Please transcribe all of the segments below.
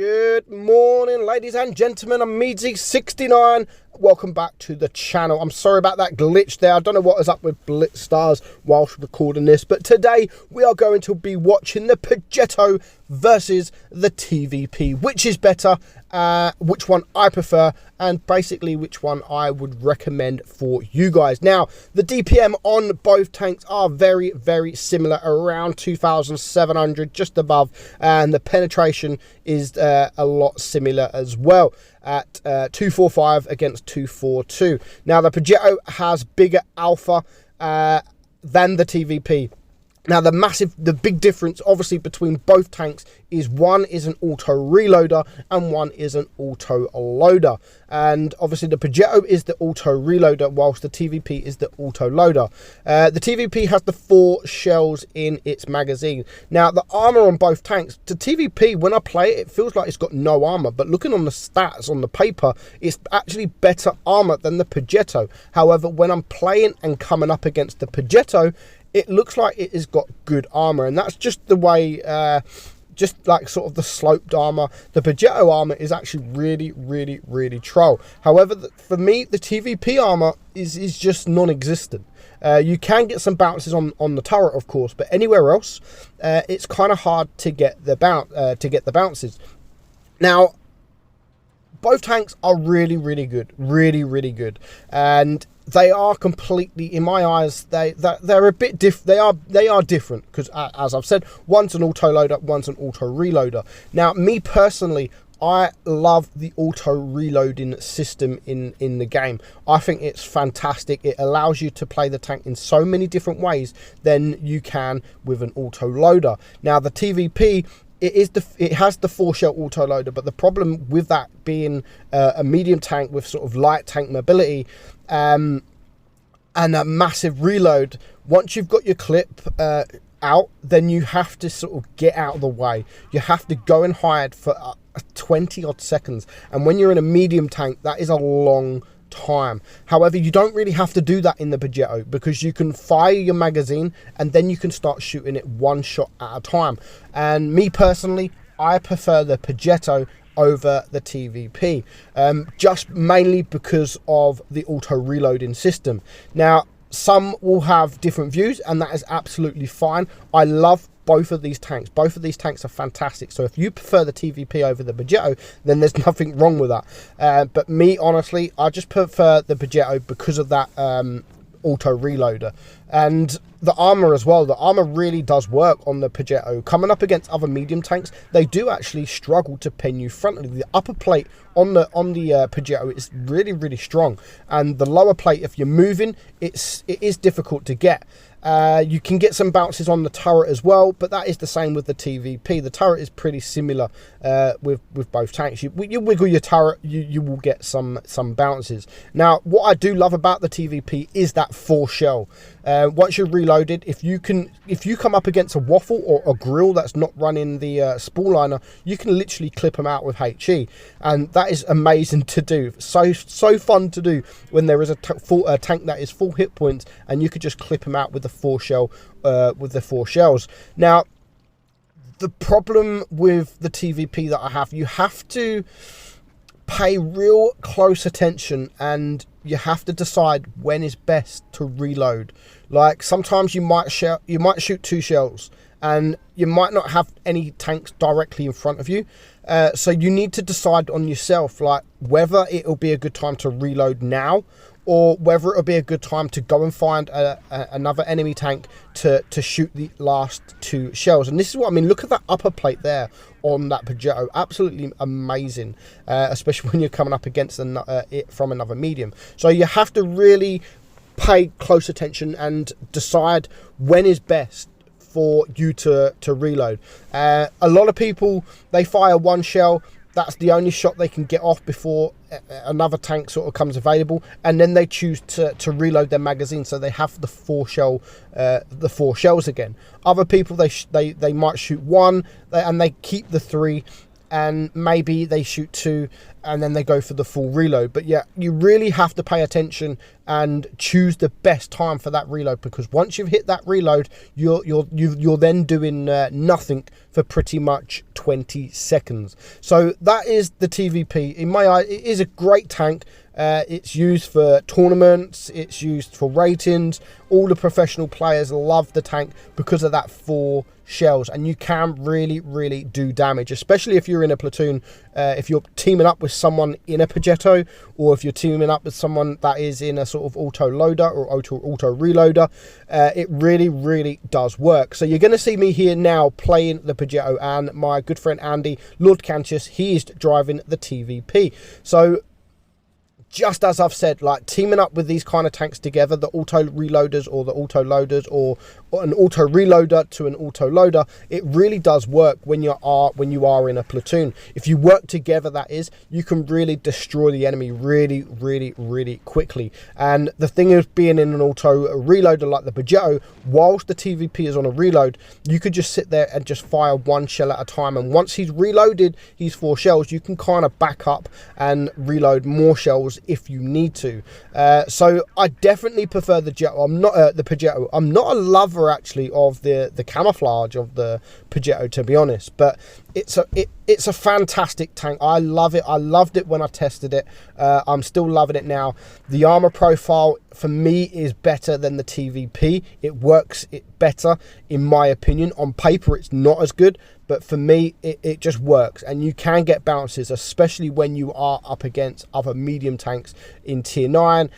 Good morning, ladies and gentlemen. I'm meadsy69. Welcome back to the channel. I'm sorry about that glitch there. I don't know what is up with Blitz Stars whilst recording this, but today we are going to be watching the Progetto versus the TVP. Which is better, which one I prefer, and basically which one I would recommend for you guys. Now, the DPM on both tanks are very, very similar, around 2,700, just above, and the penetration is a lot similar as well, at 245 against 242. Now, the Progetto has bigger alpha than the TVP. Now, the big difference, obviously, between both tanks is one is an auto reloader and one is an auto loader. And obviously, the Progetto is the auto reloader, whilst the TVP is the auto loader. The TVP has the 4 shells in its magazine. Now, the armor on both tanks, the TVP, when I play it, it feels like it's got no armor. But looking on the stats on the paper, it's actually better armor than the Progetto. However, when I'm playing and coming up against the Progetto, it looks like it has got good armor, and that's just the way, just like sort of the sloped armor. The Progetto armor is actually really, really, really troll. However, for me, the TVP armor is just non-existent. You can get some bounces on the turret, of course, but anywhere else, it's kind of hard to get the bounces. Now, both tanks are really, really good, really good, and they are completely, in my eyes, they're a bit they are different, because as I've said, one's an auto loader, one's an auto reloader. Now, me personally, I love the auto reloading system in the game. I think it's fantastic. It allows you to play the tank in so many different ways than you can with an auto loader. Now, the TVP, it has the 4 shell auto loader, but the problem with that being a medium tank with sort of light tank mobility and a massive reload, once you've got your clip out, then you have to sort of get out of the way. You have to go and hide for 20 odd seconds, and when you're in a medium tank, that is a long time. However, you don't really have to do that in the Progetto, because you can fire your magazine and then you can start shooting it one shot at a time. And me personally, I prefer the Progetto over the TVP, just mainly because of the auto reloading system. Now, some will have different views, and that is absolutely fine. I love both of these tanks. Both of these tanks are fantastic. So if you prefer the TVP over the Progetto, then there's nothing wrong with that. But me, honestly, I just prefer the Progetto because of that auto reloader. And the armor as well, the armor really does work on the Progetto. Coming up against other medium tanks, they do actually struggle to pen you frontally. The upper plate on the Progetto is really, really strong, and the lower plate, if you're moving, it is difficult to get. You can get some bounces on the turret as well, but that is the same with the TVP. The turret is pretty similar with both tanks. You wiggle your turret, you will get some bounces. Now, what I do love about the TVP is that 4 shell. Once you're reloaded, if you come up against a waffle or a grill that's not running the spool liner, you can literally clip them out with HE, and that is amazing to do. So fun to do when there is a tank that is full hit points, and you could just clip them out with the 4 shell, with the 4 shells. Now, the problem with the TVP that I have, you have to pay real close attention, and you have to decide when is best to reload. Like, sometimes you might shoot 2 shells, and you might not have any tanks directly in front of you. So you need to decide on yourself, like, whether it'll be a good time to reload now, or whether it'll be a good time to go and find another enemy tank to shoot the last 2 shells. And this is what I mean. Look at that upper plate there on that Progetto. Absolutely amazing, especially when you're coming up against it from another medium. So you have to really pay close attention and decide when is best for you to reload. A lot of people, they fire 1 shell. That's the only shot they can get off before another tank sort of comes available, and then they choose to reload their magazine, so they have the 4 shells again. Other people, they might shoot 1 and they keep the 3 and maybe they shoot 2 and then they go for the full reload. But yeah, you really have to pay attention and choose the best time for that reload, because once you've hit that reload, you're then doing nothing for pretty much 20 seconds. So that is the TVP. In my eye, it is a great tank. It's used for tournaments, it's used for ratings. All the professional players love the tank because of that 4 shells, and you can really do damage, especially if you're in a platoon. If you're teaming up with someone in a Progetto, or if you're teaming up with someone that is in a sort of auto loader or auto reloader, it really does work. So you're going to see me here now playing the Progetto, and my good friend Andy, Lord Cancius, he is driving the TVP. So just as I've said, like, teaming up with these kind of tanks together, the auto reloaders or the auto loaders, or an auto reloader to an auto loader, it really does work when you are in a platoon. If you work together, that is, you can really destroy the enemy really quickly. And the thing is, being in an auto reloader like the Progetto, whilst the TVP is on a reload, you could just sit there and just fire 1 shell at a time, and once he's reloaded his 4 shells, you can kind of back up and reload more shells if you need to. So I definitely prefer the Progetto. I'm not a lover actually of the camouflage of the Progetto, to be honest, but it's a fantastic tank. I love it. I loved it when I tested it. I'm still loving it now. The armor profile for me is better than the TVP. It works better in my opinion. On paper it's not as good, but for me it just works, and you can get bounces, especially when you are up against other medium tanks in tier 9,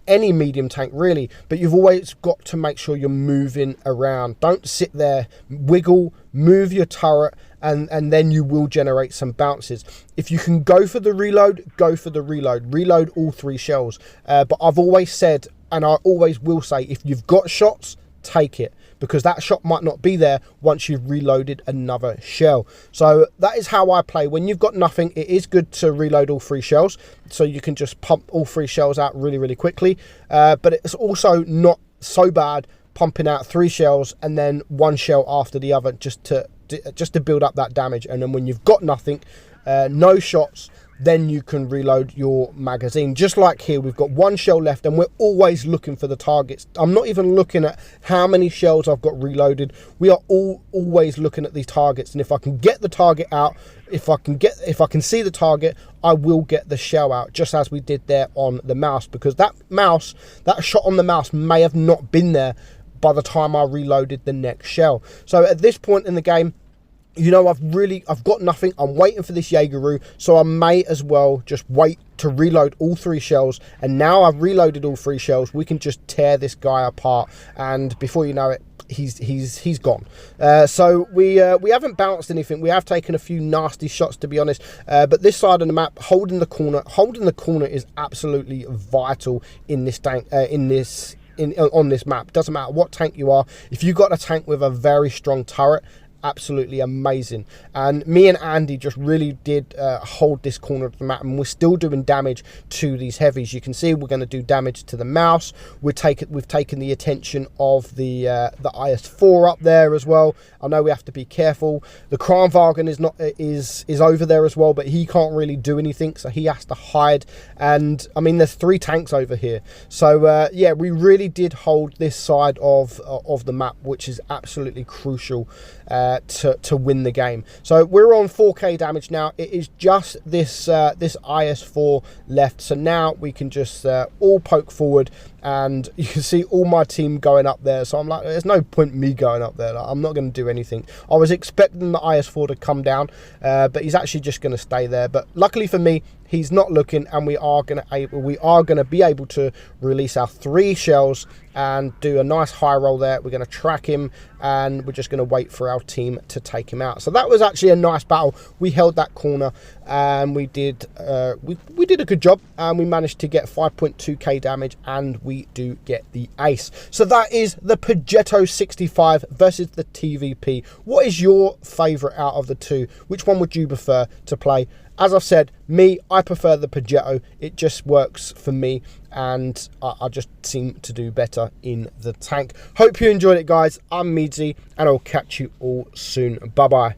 any medium tank really. But you've always got to make sure you're moving around. Don't sit there, wiggle, move your turret, and then you will generate some bounces. If you can go for the reload, go for the reload. Reload all 3 shells. But I've always said, and I always will say, if you've got shots, take it, because that shot might not be there once you've reloaded another shell. So that is how I play. When you've got nothing, it is good to reload all 3 shells, so you can just pump all 3 shells out really quickly. But it's also not so bad pumping out 3 shells and then 1 shell after the other, just to build up that damage. And then when you've got nothing, no shots, then you can reload your magazine. Just like here, we've got 1 shell left, and we're always looking for the targets. I'm not even looking at how many shells I've got reloaded. We are always looking at these targets, and if I can get the target out, if I can see the target, I will get the shell out, just as we did there on the mouse, because that shot on the mouse may have not been there by the time I reloaded the next shell. So at this point in the game, you know, I've got nothing. I'm waiting for this Jaegeru, so I may as well just wait to reload all 3 shells. And now I've reloaded all 3 shells, we can just tear this guy apart, and before you know it, he's gone. So we haven't bounced anything. We have taken a few nasty shots, to be honest, but this side of the map, holding the corner is absolutely vital in this tank, on this map. Doesn't matter what tank you are, if you've got a tank with a very strong turret, absolutely amazing. And me and Andy just really did hold this corner of the map, and we're still doing damage to these heavies. You can see we're going to do damage to the mouse. We've taken the attention of the IS-4 up there as well. I know we have to be careful. The Kranwagen is over there as well, but he can't really do anything, so he has to hide. And I mean, there's 3 tanks over here, so yeah, we really did hold this side of the map, which is absolutely crucial to win the game. So we're on 4k damage now. It is just this IS-4 left, so now we can just all poke forward, and you can see all my team going up there. So I'm like, there's no point me going up there. Like, I'm not going to do anything. I was expecting the IS-4 to come down, but he's actually just going to stay there. But luckily for me, he's not looking, and we are going to be able to release our 3 shells and do a nice high roll there. We're going to track him, and we're just going to wait for our team to take him out. So that was actually a nice battle. We held that corner, and we did a good job, and we managed to get 5.2k damage, and we do get the ace. So that is the Progetto 65 versus the TVP. What is your favorite out of the 2? Which one would you prefer to play? As I've said, I prefer the Progetto. It just works for me, and I just seem to do better in the tank. Hope you enjoyed it, guys. I'm Meadsy, and I'll catch you all soon. Bye-bye.